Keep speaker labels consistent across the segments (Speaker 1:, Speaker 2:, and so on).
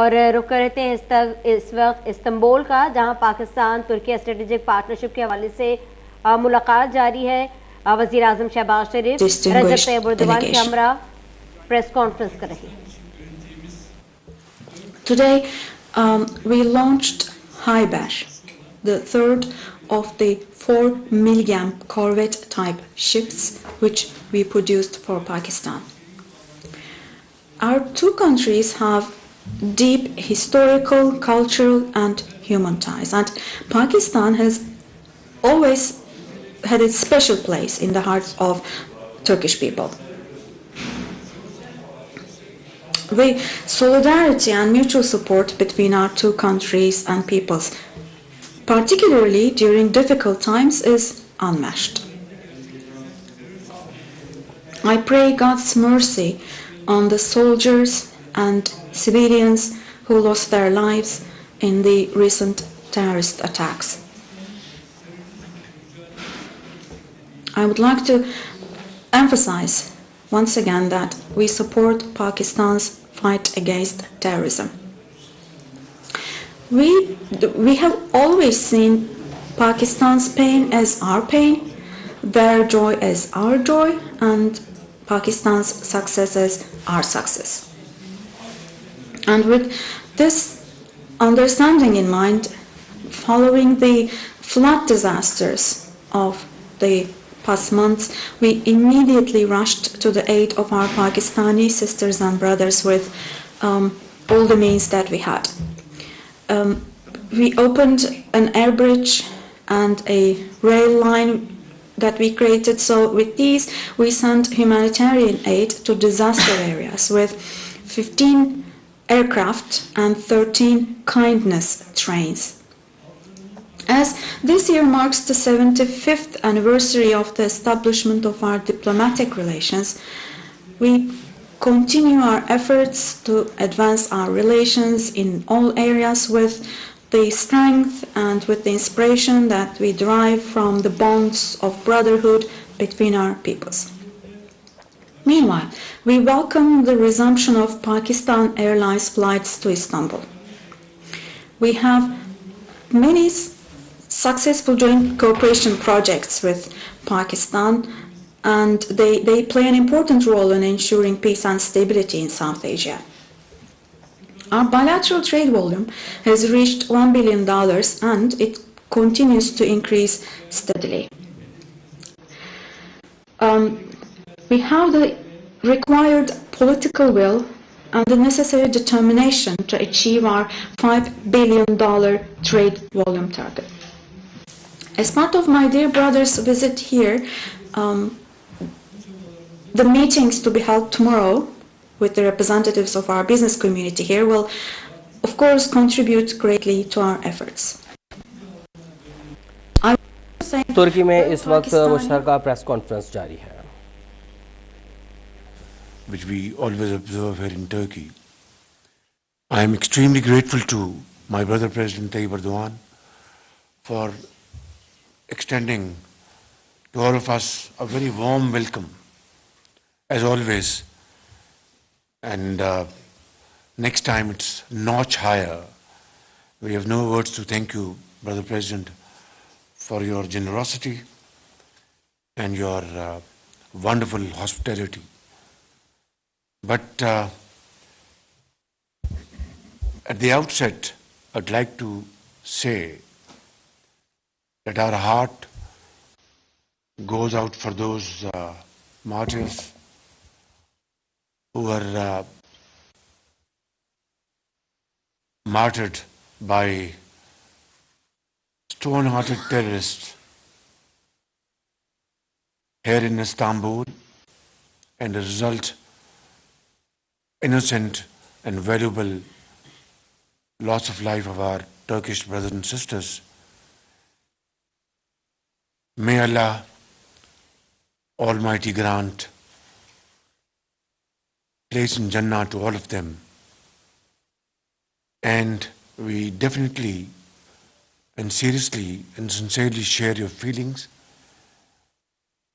Speaker 1: और रुक करते हैं इस वक्त इस्तांबुल का, जहां पाकिस्तान तुर्की स्ट्रेटेजिक पार्टनरशिप के हवाले से मुलाकात जारी है। वजीर आजम शहबाज शरीफ रजब तैयब एर्दोगान के हमरा प्रेस कॉन्फ्रेंस कर रही है।
Speaker 2: Today, we launched Hyber, the third of the 4 milligam corvette-type ships which we produced for Pakistan. Our two countries have deep historical, cultural, and human ties, and Pakistan has always had a special place in the hearts of Turkish people. The solidarity and mutual support between our two countries and peoples, particularly during difficult times, is unmatched. I pray God's mercy on the soldiers and civilians who lost their lives in the recent terrorist attacks. I would like to emphasize once again that we support Pakistan's fight against terrorism. We have always seen Pakistan's pain as our pain, their joy as our joy, and Pakistan's success as our success. And with this understanding in mind, following the flood disasters of the past months, we immediately rushed to the aid of our Pakistani sisters and brothers with all the means that we had. We opened an air bridge and a rail line that we created. So with these, we sent humanitarian aid to disaster areas with 15 aircraft and 13 kindness trains. As this year marks the 75th anniversary of the establishment of our diplomatic relations, we continue our efforts to advance our relations in all areas with the strength and with the inspiration that we derive from the bonds of brotherhood between our peoples. Meanwhile, we welcome the resumption of Pakistan Airlines flights to Istanbul. We have many successful joint cooperation projects with Pakistan, and they play an important role in ensuring peace and stability in South Asia. Our bilateral trade volume has reached $1 billion and it continues to increase steadily. We have the required political will and the necessary determination to achieve our $5 billion trade volume target. As part of my dear brother's visit here, the meetings to be held tomorrow with the representatives of our business community here will, of course, contribute greatly to our efforts.
Speaker 3: तुर्की में इस वक्त मुश्तरका press conference जारी है,
Speaker 4: which we always observe here in Turkey. I am extremely grateful to my brother President Tayyip Erdogan for extending to all of us a very warm welcome, as always. And next time it's notch higher. We have no words to thank you, Brother President, for your generosity and your wonderful hospitality. But at the outset, I'd like to say that our heart goes out for those martyrs who were martyred by stone-hearted terrorists here in Istanbul, and the result, innocent and valuable loss of life of our Turkish brothers and sisters. May Allah Almighty grant place in Jannah to all of them. And we definitely and seriously and sincerely share your feelings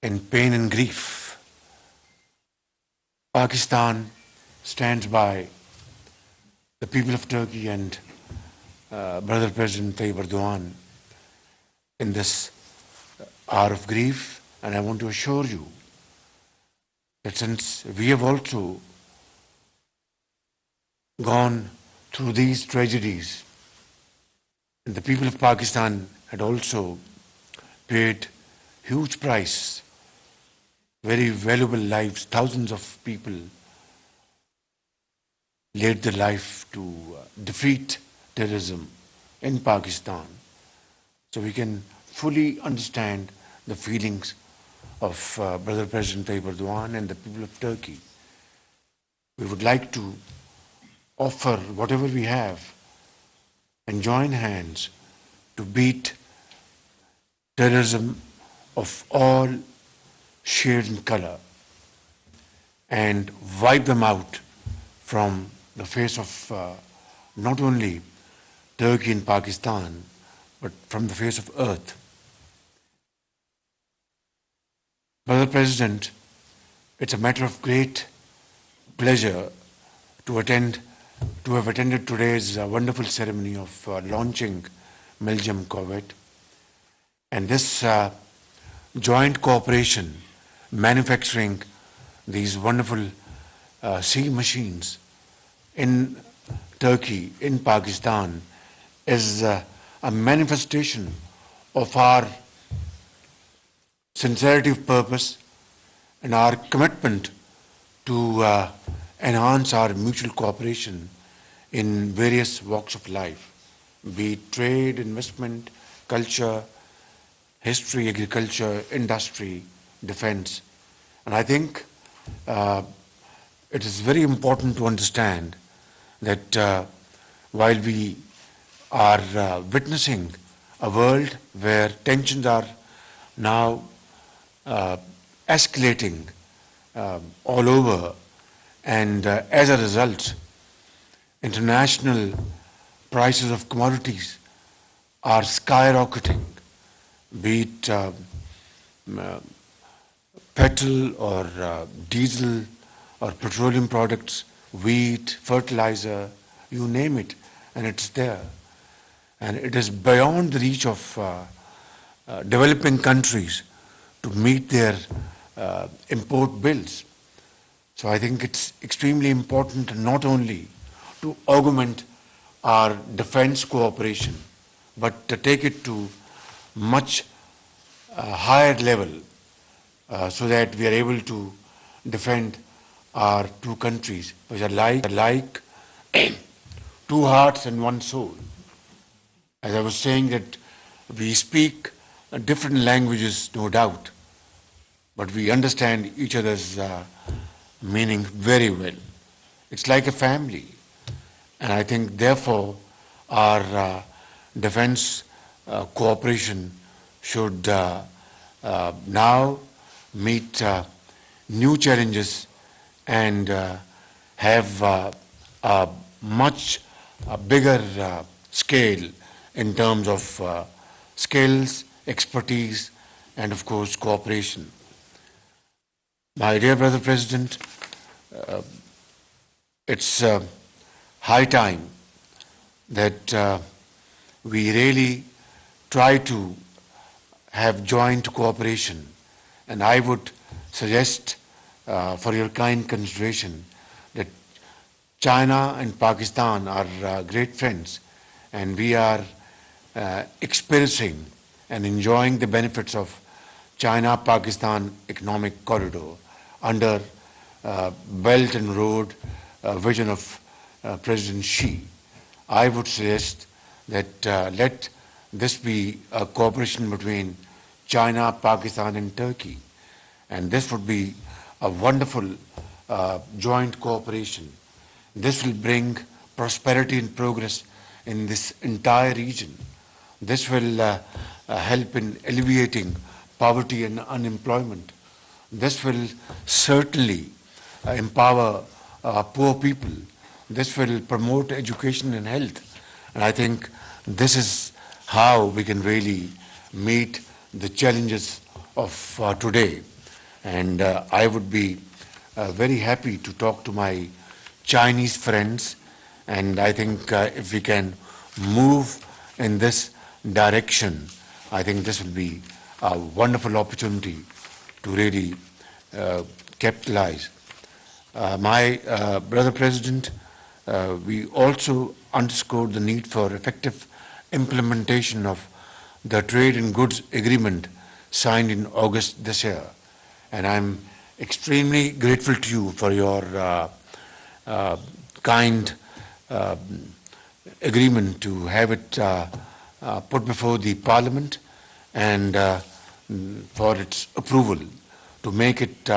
Speaker 4: and pain and grief. Pakistan stands by the people of Turkey and Brother President Tayyip Erdogan in this hour of grief, and I want to assure you that since we have also gone through these tragedies, and the people of Pakistan had also paid huge price, very valuable lives, thousands of people laid their life to defeat terrorism in Pakistan. So we can fully understand the feelings of Brother President Tayyip Erdogan and the people of Turkey. We would like to offer whatever we have and join hands to beat terrorism of all shades and color and wipe them out from the face of not only Turkey and Pakistan, but from the face of earth. Brother President, it's a matter of great pleasure to have attended today's wonderful ceremony of launching Milgem Corvette. And this joint cooperation, manufacturing these wonderful sea machines in Turkey, in Pakistan, is a manifestation of our sincerity of purpose and our commitment to enhance our mutual cooperation in various walks of life, be it trade, investment, culture, history, agriculture, industry, defense. And I think it is very important to understand that while we are witnessing a world where tensions are now escalating all over, and as a result, international prices of commodities are skyrocketing, be it petrol or diesel or petroleum products, wheat, fertilizer, you name it, and it's there. And it is beyond the reach of developing countries to meet their import bills. So I think it's extremely important not only to augment our defense cooperation, but to take it to much higher level so that we are able to defend our two countries, which are like two hearts and one soul. As I was saying, that we speak different languages, no doubt, but we understand each other's meaning very well. It's like a family. And I think, therefore, our defense cooperation should now meet new challenges and have a much bigger scale in terms of skills, expertise, and of course cooperation. My dear Brother President, it's high time that we really try to have joint cooperation, and I would suggest for your kind consideration that China and Pakistan are great friends, and we are experiencing and enjoying the benefits of China-Pakistan economic corridor under Belt and Road vision of President Xi. I would suggest that let this be a cooperation between China, Pakistan and Turkey, and this would be a wonderful joint cooperation. This will bring prosperity and progress in this entire region. This will help in alleviating poverty and unemployment. This will certainly empower poor people. This will promote education and health. And I think this is how we can really meet the challenges of today. And I would be very happy to talk to my Chinese friends And I think if we can move in this direction, I think this will be a wonderful opportunity to really capitalize. My brother President, we also underscored the need for effective implementation of the trade in goods agreement signed in August this year. And I'm extremely grateful to you for your kind agreement to have it put before the Parliament and for its approval to make it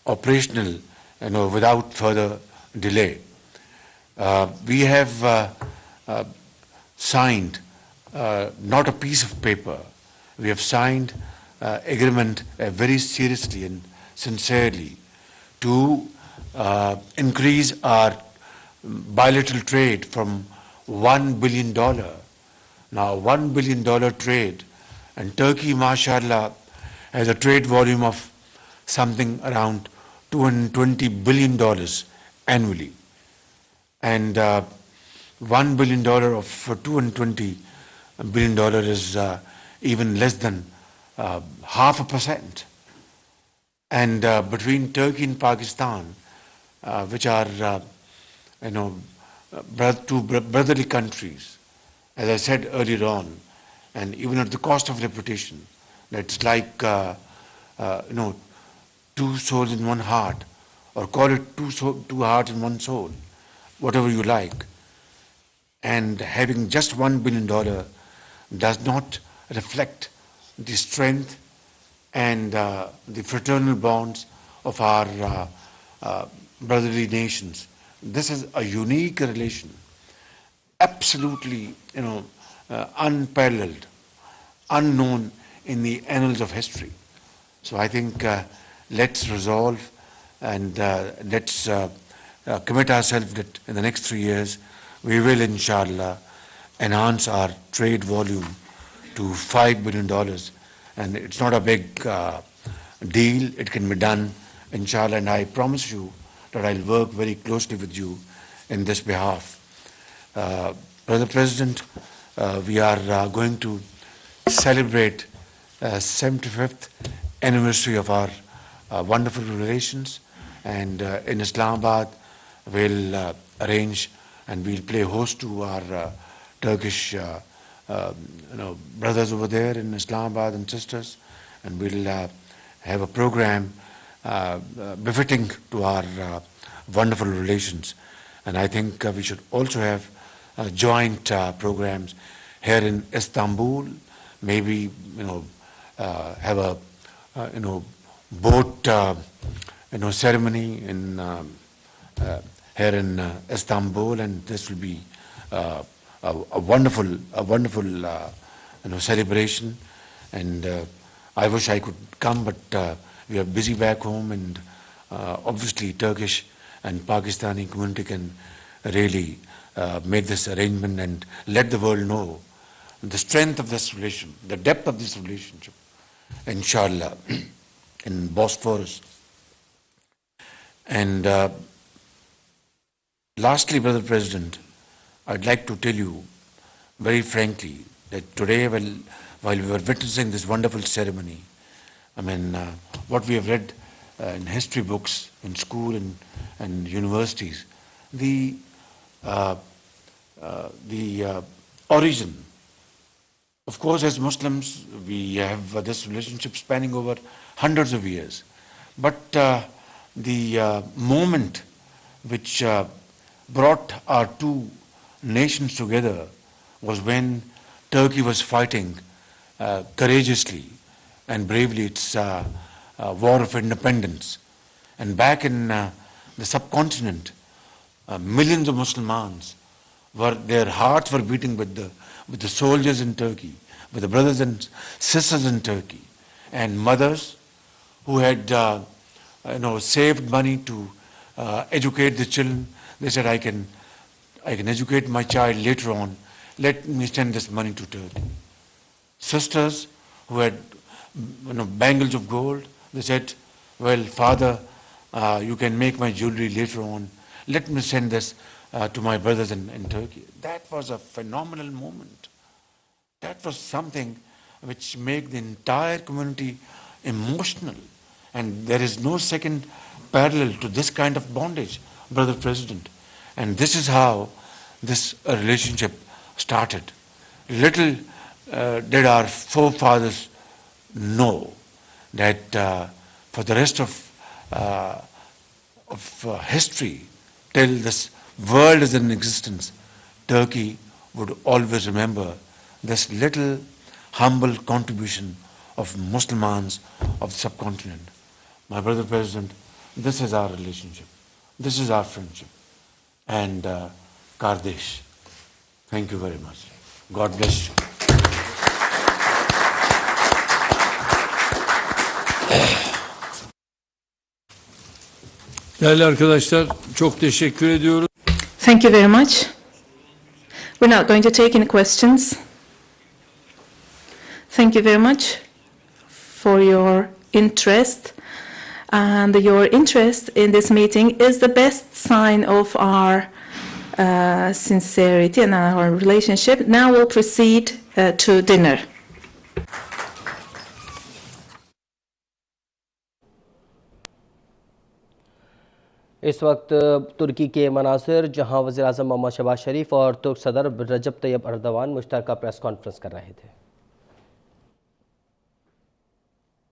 Speaker 4: operational without further delay. We have signed not a piece of paper. We have signed agreement very seriously and sincerely to increase our bilateral trade from $1 billion. Now, $1 billion trade, and Turkey, mashallah, has a trade volume of something around $220 billion annually. And $1 billion of $220 billion is even less than 0.5%. And between Turkey and Pakistan, which are two brotherly countries, as I said earlier on, and even at the cost of repetition, it's like two souls in one heart, or call it two hearts in one soul, whatever you like. And having just $1 billion does not reflect the strength and the fraternal bonds of our brotherly nations. This is a unique relation, absolutely unparalleled, unknown in the annals of history. So I think let's resolve and let's commit ourselves that in the next 3 years we will, inshallah, enhance our trade volume to $5 billion. And it's not a big deal. It can be done, inshallah. And I promise you that I'll work very closely with you in this behalf. Brother President, we are going to celebrate 75th anniversary of our wonderful relations. And in Islamabad, we'll arrange and we'll play host to our Turkish brothers over there in Islamabad and sisters, and we'll have a program befitting to our wonderful relations. And I think we should also have joint programs here in Istanbul. Maybe have a boat ceremony in here in Istanbul, and this will be a wonderful celebration. And I wish I could come, but we are busy back home, and obviously Turkish and Pakistani community can really make this arrangement and let the world know the strength of this relation, the depth of this relationship, inshallah, in Bosphorus. And lastly, Brother President, I'd like to tell you very frankly that today, while we were witnessing this wonderful ceremony, what we have read in history books in school and universities, the origin. Of course, as Muslims, we have this relationship spanning over hundreds of years. But the moment which brought our two nations together was when Turkey was fighting courageously and bravely its war of independence. And back in the subcontinent, millions of Muslims their hearts were beating with the soldiers in Turkey, with the brothers and sisters in Turkey, and mothers who had saved money to educate the children. They said, I can educate my child later on. Let me send this money to Turkey. Sisters who had bangles of gold, they said, well, father, you can make my jewelry later on. let me send this to my brothers in Turkey. That was a phenomenal moment. That was something which made the entire community emotional. And there is no second parallel to this kind of bondage, Brother President. And this is how this relationship started. Little did our forefathers know that for the rest of history, till this world is in existence, Turkey would always remember this little humble contribution of Muslims of the subcontinent. My brother President, this is our relationship. This is our friendship. And Kardesh, thank you very much. God bless you.
Speaker 5: Değerli arkadaşlar, çok teşekkür ediyoruz.
Speaker 6: Thank you very much. We're not going to take any questions. Thank you very much for your interest. And your interest in this meeting is the best sign of our sincerity and our relationship. Now we'll proceed to dinner.
Speaker 3: इस वक्त तुर्की के मनासिर जहां वज़ीर-ए-आज़म मोहम्मद शहबाज शरीफ और तुर्क सदर रजब Tayyab Erdogan मुश्तरका press conference कर रहे थे।